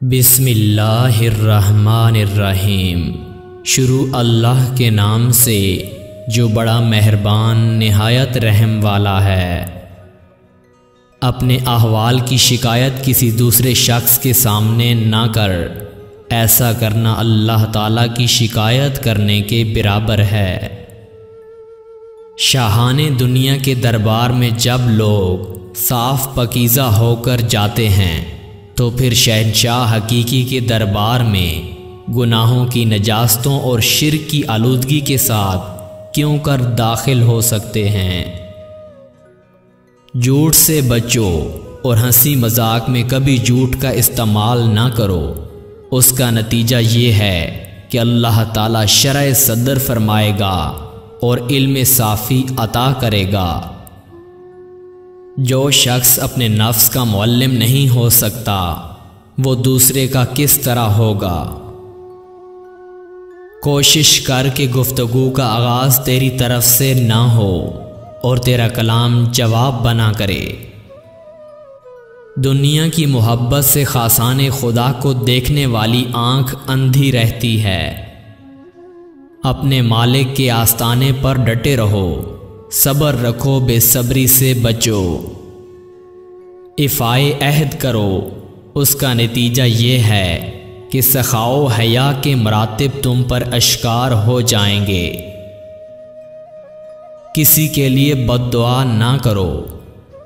बिस्मिल्लाहिर्रहमानिर्रहीम। शुरू अल्लाह के नाम से जो बड़ा मेहरबान निहायत रहम वाला है। अपने अहवाल की शिकायत किसी दूसरे शख्स के सामने ना कर, ऐसा करना अल्लाह ताला की शिकायत करने के बराबर है। शाहाने दुनिया के दरबार में जब लोग साफ पकीज़ा होकर जाते हैं तो फिर शहंशाह हकीकी के दरबार में गुनाहों की नजास्तों और शिर्क की आलूदगी के साथ क्यों कर दाखिल हो सकते हैं। झूठ से बचो और हंसी मजाक में कभी झूठ का इस्तेमाल ना करो। उसका नतीजा ये है कि अल्लाह ताला शरअ सदर फरमाएगा और इल्म साफ़ी अता करेगा। जो शख्स अपने नफ्स का मुअल्लिम नहीं हो सकता वो दूसरे का किस तरह होगा। कोशिश कर कि गुफ्तगू का आगाज़ तेरी तरफ से ना हो और तेरा कलाम जवाब बना करे। दुनिया की मोहब्बत से खासाने खुदा को देखने वाली आँख अंधी रहती है। अपने मालिक के आस्ताने पर डटे रहो, सब्र रखो, बेसब्री से बचो। इफ़ाए अहद करो, उसका नतीजा ये है कि सखाओ हया के मरातिब तुम पर अश्कार हो जाएंगे। किसी के लिए बद्दुआ ना करो,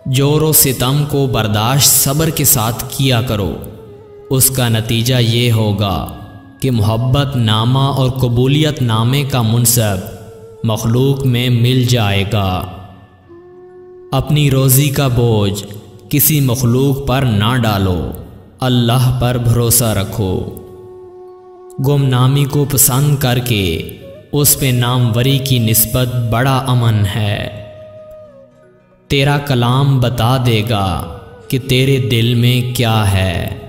जोर व सितम को बर्दाश्त सब्र के साथ किया करो। उसका नतीजा ये होगा कि मोहब्बत नामा और कबूलियत नामे का मुनसब मखलूक में मिल जाएगा। अपनी रोज़ी का बोझ किसी मखलूक पर ना डालो, अल्लाह पर भरोसा रखो। गुमनामी को पसंद करके उस पे नामवरी की निस्बत बड़ा अमन है। तेरा कलाम बता देगा कि तेरे दिल में क्या है।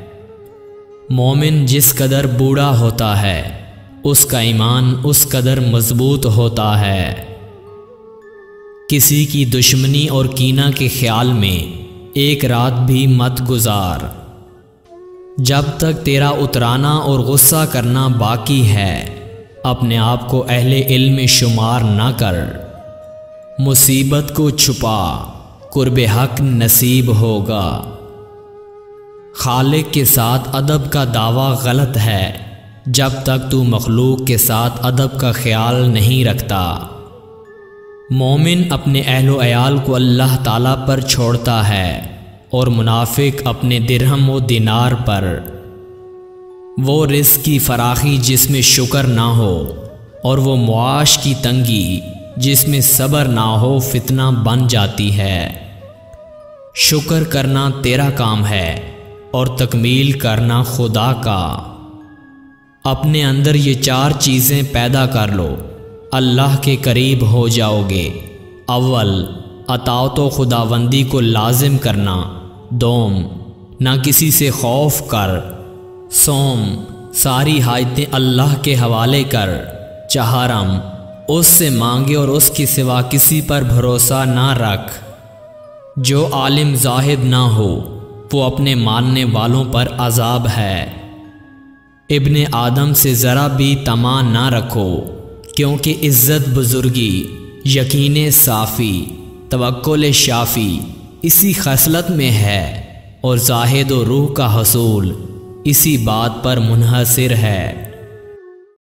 मोमिन जिस कदर बूढ़ा होता है उसका ईमान उस कदर मजबूत होता है। किसी की दुश्मनी और कीना के ख्याल में एक रात भी मत गुजार। जब तक तेरा उतराना और गुस्सा करना बाकी है अपने आप को अहले इल्म शुमार ना कर। मुसीबत को छुपा, कुर्बे हक नसीब होगा। खालिक के साथ अदब का दावा गलत है जब तक तू मखलूक के साथ अदब का ख्याल नहीं रखता। मोमिन अपने अहलो अयाल को अल्लाह ताला पर छोड़ता है और मुनाफिक अपने दिरहम व दिनार पर। वो रिज़्क़ की फराखी जिसमें शुक्र ना हो और वो मुआश की तंगी जिसमें सब्र ना हो फितना बन जाती है। शुक्र करना तेरा काम है और तकमील करना खुदा का। अपने अंदर ये चार चीज़ें पैदा कर लो, अल्लाह के करीब हो जाओगे। अव्वल, अताअत व खुदावंदी को लाजिम करना। दोम, ना किसी से खौफ कर। सोम, सारी हाजतें अल्लाह के हवाले कर। चहारम, उससे मांगे और उसके सिवा किसी पर भरोसा ना रख। जो आलिम जाहिद ना हो वो अपने मानने वालों पर अजाब है। इब्ने आदम से ज़रा भी तमा ना रखो, क्योंकि इज़्ज़त बुज़ुर्गी, यकीन साफ़ी, तवक्कुल शाफ़ी इसी खसलत में है और ज़ाहिद व रूह का हसूल इसी बात पर मुनहसर है।